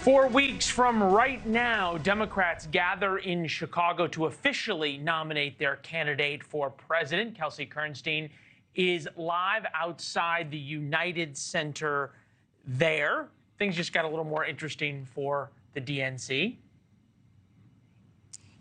4 weeks from right now, Democrats gather in Chicago to officially nominate their candidate for president. Kelsey Kernstein is live outside the United Center there. Things just got a little more interesting for the DNC.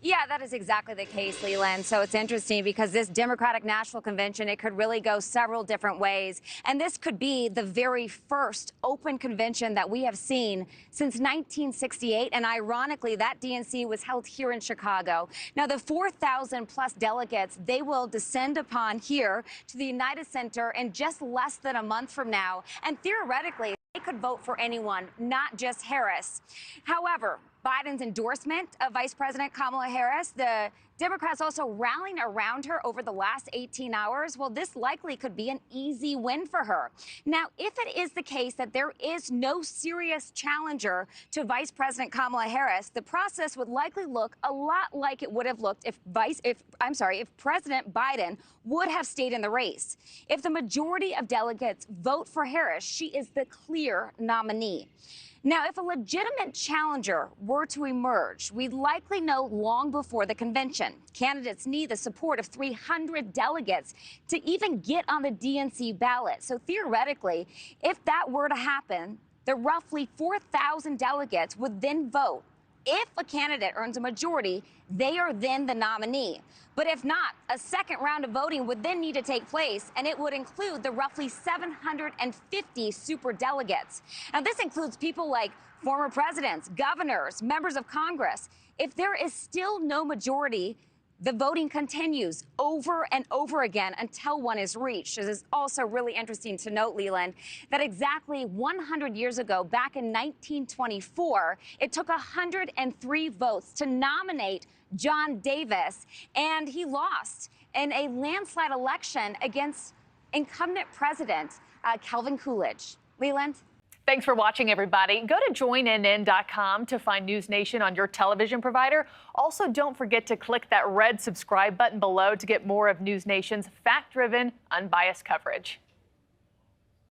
Yeah, that is exactly the case, Leland. So it's interesting because this Democratic National Convention, it could really go several different ways. And this could be the very first open convention that we have seen since 1968. And ironically, that DNC was held here in Chicago. Now, the 4,000 plus delegates, they will descend upon here to the United Center in just less than a month from now. And theoretically, they could vote for anyone, not just Harris. However, Biden's endorsement of Vice President Kamala Harris, the Democrats also rallying around her over the last 18 hours. Well, this likely could be an easy win for her. Now, if it is the case that there is no serious challenger to Vice President Kamala Harris, the process would likely look a lot like it would have looked if President Biden would have stayed in the race. If the majority of delegates vote for Harris, she is the clear nominee. Now, if a legitimate challenger were to emerge, we'd likely know long before the convention. Candidates need the support of 300 delegates to even get on the DNC ballot. So theoretically, if that were to happen, the roughly 4,000 delegates would then vote. If a candidate earns a majority, they are then the nominee. But if not, a second round of voting would then need to take place, and it would include the roughly 750 super delegates. Now, this includes people like former presidents, governors, members of Congress. If there is still no majority, the voting continues over and over again until one is reached. It is also really interesting to note, Leland, that exactly 100 years ago, back in 1924, it took 103 votes to nominate John Davis, and he lost in a landslide election against incumbent president Calvin Coolidge. Leland? Thanks for watching, everybody. Go to joinnn.com to find NewsNation on your television provider. Also, don't forget to click that red subscribe button below to get more of NewsNation's fact-driven, unbiased coverage.